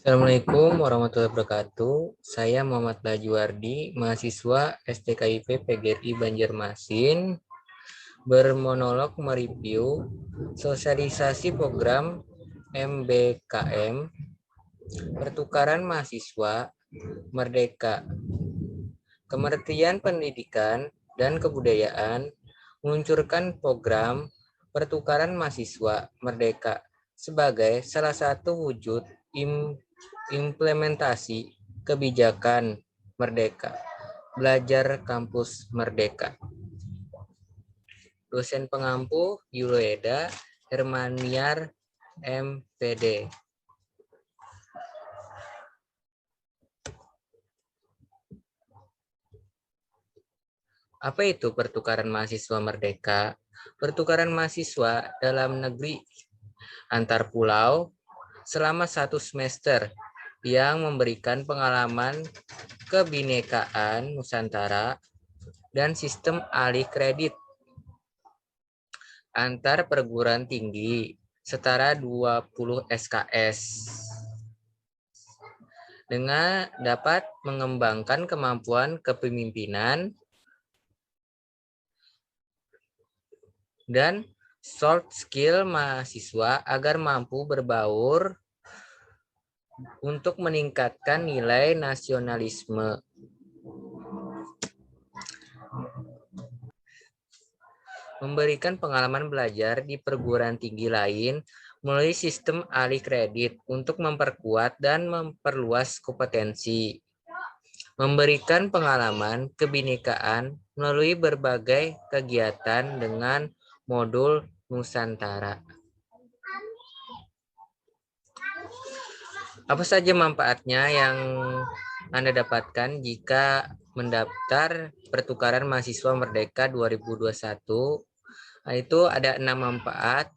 Assalamualaikum warahmatullahi wabarakatuh. Saya Muhammad Lajuardi, mahasiswa STKIP PGRI Banjarmasin, bermonolog mereview sosialisasi program MBKM Pertukaran Mahasiswa Merdeka. Kementerian Pendidikan dan Kebudayaan meluncurkan program Pertukaran Mahasiswa Merdeka sebagai salah satu wujud implementasi kebijakan Merdeka, Belajar Kampus Merdeka. Dosen pengampu Yuleda Hermaniar, MPD. Apa itu pertukaran mahasiswa merdeka? Pertukaran mahasiswa dalam negeri antar pulau selama 1 semester yang memberikan pengalaman kebinekaan Nusantara dan sistem alih kredit antar perguruan tinggi setara 20 SKS dengan dapat mengembangkan kemampuan kepemimpinan dan soft skill mahasiswa agar mampu berbaur untuk meningkatkan nilai nasionalisme. Memberikan pengalaman belajar di perguruan tinggi lain melalui sistem alih kredit untuk memperkuat dan memperluas kompetensi. Memberikan pengalaman kebinekaan melalui berbagai kegiatan dengan modul Nusantara. Apa saja manfaatnya yang Anda dapatkan jika mendaftar pertukaran mahasiswa Merdeka 2021? Itu ada 6 manfaat.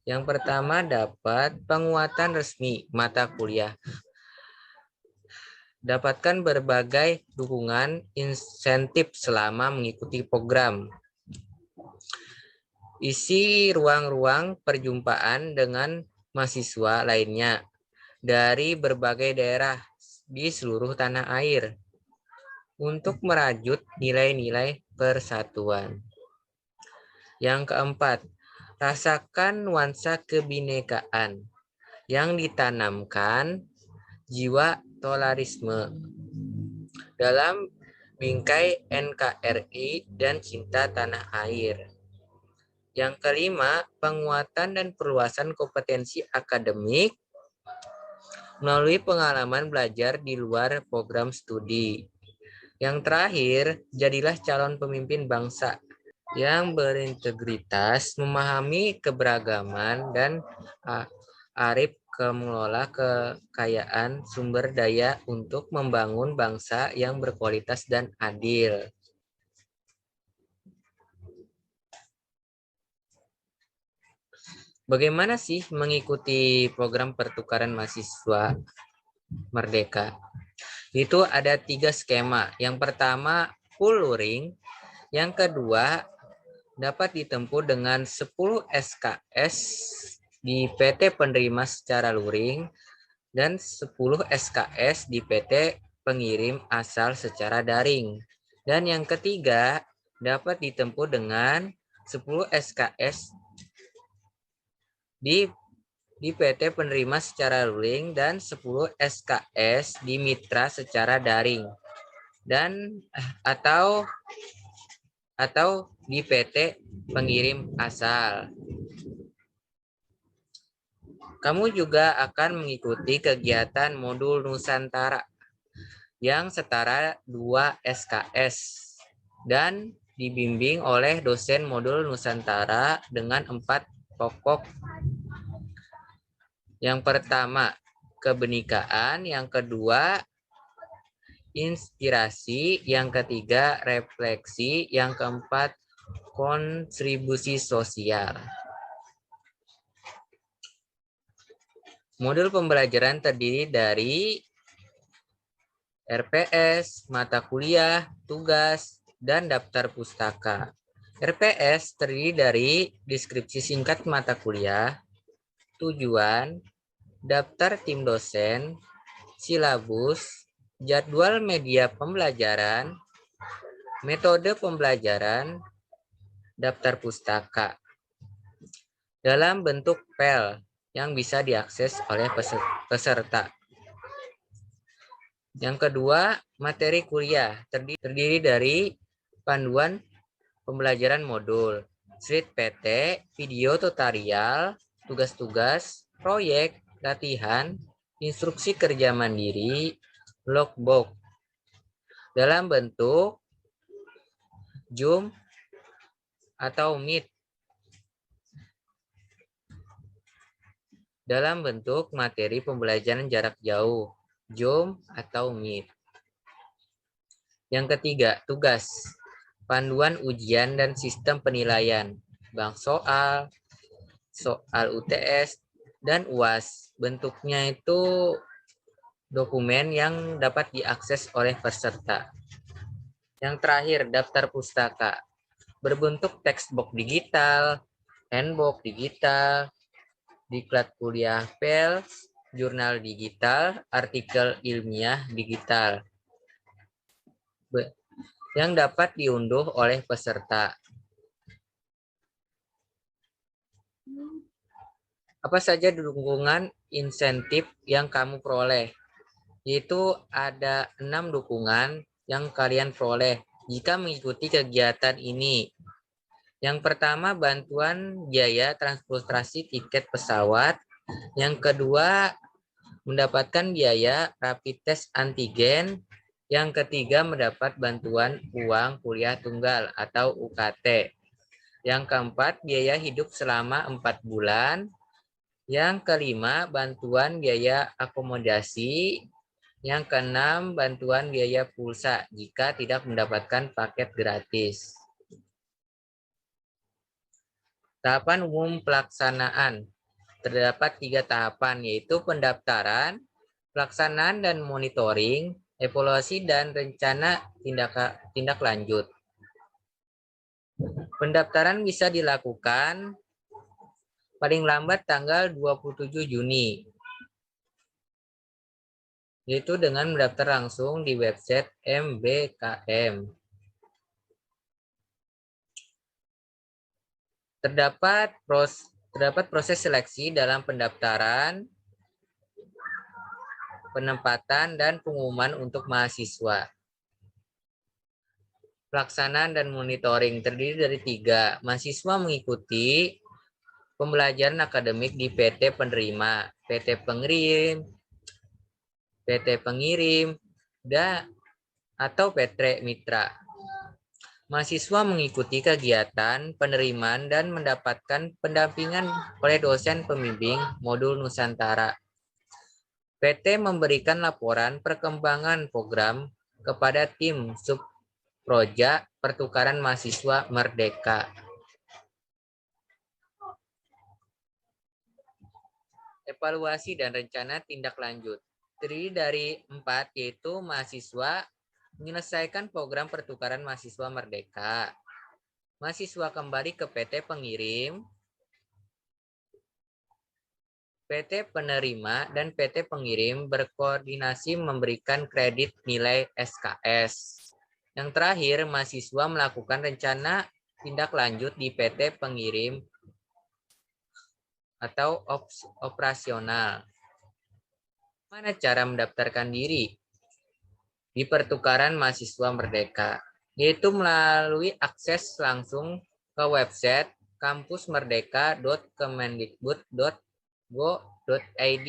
Yang pertama, dapat penguatan resmi mata kuliah. Dapatkan berbagai dukungan insentif selama mengikuti program. Isi ruang-ruang perjumpaan dengan mahasiswa lainnya dari berbagai daerah di seluruh tanah air untuk merajut nilai-nilai persatuan. Yang keempat, rasakan nuansa kebinekaan yang ditanamkan jiwa tolerisme dalam bingkai NKRI dan cinta tanah air. Yang kelima, penguatan dan perluasan kompetensi akademik melalui pengalaman belajar di luar program studi. Yang terakhir, jadilah calon pemimpin bangsa yang berintegritas, memahami keberagaman, dan arif mengelola kekayaan sumber daya untuk membangun bangsa yang berkualitas dan adil. Bagaimana sih mengikuti program pertukaran mahasiswa Merdeka? Itu ada 3 skema. Yang pertama, full luring. Yang kedua, dapat ditempuh dengan 10 SKS di PT penerima secara luring dan 10 SKS di PT pengirim asal secara daring. Dan yang ketiga, dapat ditempuh dengan 10 SKS di PT penerima secara luring dan 10 SKS di mitra secara daring dan atau di PT pengirim asal. Kamu juga akan mengikuti kegiatan modul Nusantara yang setara 2 SKS dan dibimbing oleh dosen modul Nusantara dengan 4 pokok. Yang pertama, kebinekaan, yang kedua, inspirasi, yang ketiga, refleksi, yang keempat, kontribusi sosial. Modul pembelajaran terdiri dari RPS, mata kuliah, tugas, dan daftar pustaka. RPS terdiri dari deskripsi singkat mata kuliah, tujuan, daftar tim dosen, silabus, jadwal media pembelajaran, metode pembelajaran, daftar pustaka dalam bentuk file yang bisa diakses oleh peserta. Yang kedua, materi kuliah terdiri dari panduan pembelajaran modul, slide PT, video tutorial, tugas-tugas, proyek, latihan, instruksi kerja mandiri, logbook dalam bentuk Zoom atau Meet, dalam bentuk materi pembelajaran jarak jauh, Zoom atau Meet. Yang ketiga, tugas, panduan ujian dan sistem penilaian, bank soal, soal UTS, dan UAS. Bentuknya itu dokumen yang dapat diakses oleh peserta. Yang terakhir, daftar pustaka, berbentuk textbook digital, handbook digital, diklat kuliah PEL, jurnal digital, artikel ilmiah digital yang dapat diunduh oleh peserta. Apa saja dukungan insentif yang kamu peroleh? Yaitu ada 6 dukungan yang kalian peroleh jika mengikuti kegiatan ini. Yang pertama, bantuan biaya transportasi tiket pesawat. Yang kedua, mendapatkan biaya rapid test antigen. Yang ketiga, mendapat bantuan uang kuliah tunggal atau UKT. Yang keempat, biaya hidup selama 4 bulan. Yang kelima, bantuan biaya akomodasi. Yang keenam, bantuan biaya pulsa jika tidak mendapatkan paket gratis. Tahapan umum pelaksanaan. Terdapat 3 tahapan, yaitu pendaftaran, pelaksanaan dan monitoring, evaluasi, dan rencana tindak lanjut. Pendaftaran bisa dilakukan paling lambat tanggal 27 Juni, yaitu dengan mendaftar langsung di website MBKM. Terdapat proses seleksi dalam pendaftaran, penempatan, dan pengumuman untuk mahasiswa. Pelaksanaan dan monitoring terdiri dari 3. Mahasiswa mengikuti pembelajaran akademik di PT penerima, PT pengirim, atau PT mitra. Mahasiswa mengikuti kegiatan penerimaan dan mendapatkan pendampingan oleh dosen pembimbing modul Nusantara. PT memberikan laporan perkembangan program kepada tim subproja pertukaran mahasiswa Merdeka. Evaluasi dan rencana tindak lanjut terdiri dari 4, yaitu mahasiswa menyelesaikan program pertukaran mahasiswa Merdeka, mahasiswa kembali ke PT pengirim, PT penerima, dan PT pengirim berkoordinasi memberikan kredit nilai SKS. Yang terakhir, mahasiswa melakukan rencana tindak lanjut di PT pengirim atau operasional. Mana cara mendaftarkan diri di pertukaran mahasiswa Merdeka? Yaitu melalui akses langsung ke website kampusmerdeka.kemendikbud.go.id.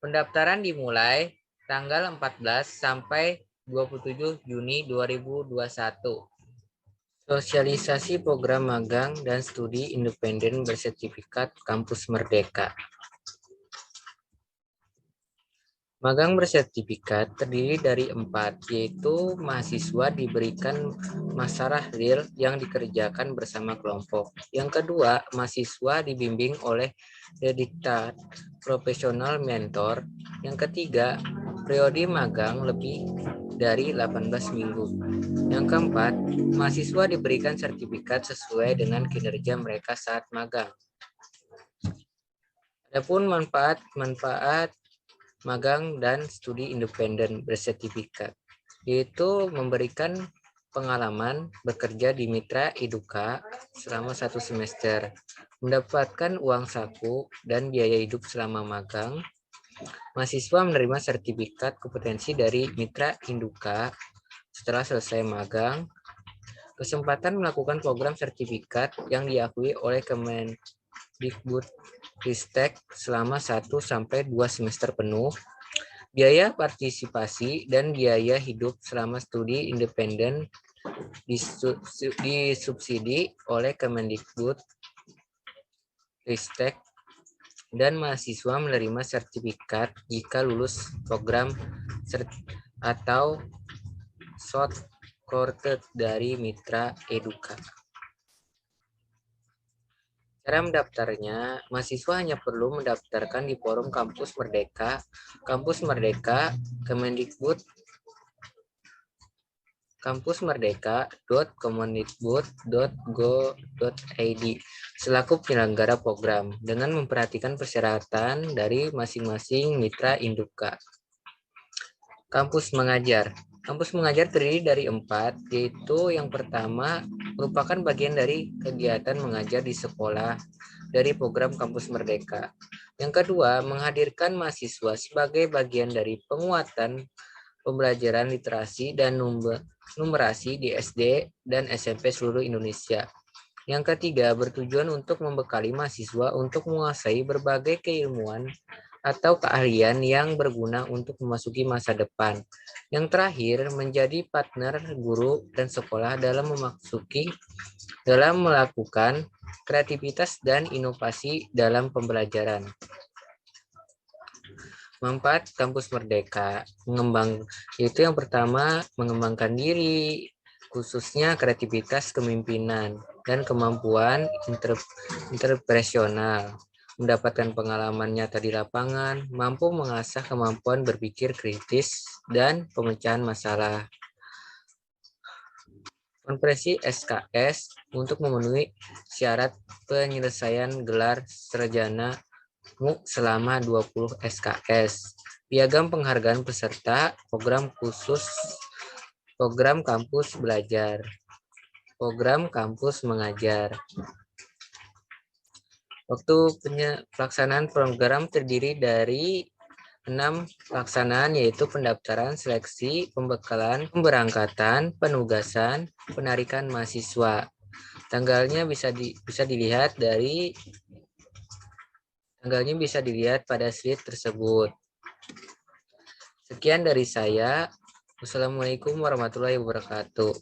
Pendaftaran dimulai tanggal 14 sampai 27 Juni 2021. Sosialisasi program magang dan studi independen bersertifikat Kampus Merdeka. Magang bersertifikat terdiri dari 4, yaitu mahasiswa diberikan masalah real yang dikerjakan bersama kelompok. Yang kedua, mahasiswa dibimbing oleh dedicated profesional mentor. Yang ketiga, periode magang lebih dari 18 minggu. Yang keempat, mahasiswa diberikan sertifikat sesuai dengan kinerja mereka saat magang. Adapun manfaat magang dan studi independen bersertifikat, yaitu memberikan pengalaman bekerja di Mitra Eduka selama 1 semester, mendapatkan uang saku dan biaya hidup selama magang. Mahasiswa menerima sertifikat kompetensi dari Mitra Eduka setelah selesai magang, kesempatan melakukan program sertifikat yang diakui oleh Kemendikbudristek selama 1-2 semester penuh, biaya partisipasi dan biaya hidup selama studi independen disubsidi oleh Kemendikbudristek, dan mahasiswa menerima sertifikat jika lulus program atau short course dari Mitra Eduka. Cara mendaftarnya, mahasiswa hanya perlu mendaftarkan di forum Kampus Merdeka, Kemendikbud, kampusmerdeka.kemendikbud.go.id selaku penyelenggara program dengan memperhatikan persyaratan dari masing-masing Mitra Eduka. Kampus mengajar. Kampus mengajar terdiri dari 4, yaitu yang pertama merupakan bagian dari kegiatan mengajar di sekolah dari program Kampus Merdeka. Yang kedua, menghadirkan mahasiswa sebagai bagian dari penguatan pembelajaran literasi dan numerasi di SD dan SMP seluruh Indonesia. Yang ketiga, bertujuan untuk membekali mahasiswa untuk menguasai berbagai keilmuan atau keahlian yang berguna untuk memasuki masa depan. Yang terakhir, menjadi partner guru dan sekolah dalam melakukan kreativitas dan inovasi dalam pembelajaran. Manfaat Kampus Merdeka, yaitu yang pertama mengembangkan diri, khususnya kreativitas kepemimpinan dan kemampuan interpersonal, mendapatkan pengalaman nyata di lapangan, mampu mengasah kemampuan berpikir kritis dan pemecahan masalah. Konferensi SKS untuk memenuhi syarat penyelesaian gelar sarjana selama 20 SKS. Piagam penghargaan peserta program khusus, program kampus belajar, program kampus mengajar. Waktu pelaksanaan program terdiri dari 6 pelaksanaan, yaitu pendaftaran, seleksi, pembekalan, pemberangkatan, penugasan, penarikan mahasiswa. Tanggalnya bisa dilihat pada slide tersebut. Sekian dari saya. Wassalamualaikum warahmatullahi wabarakatuh.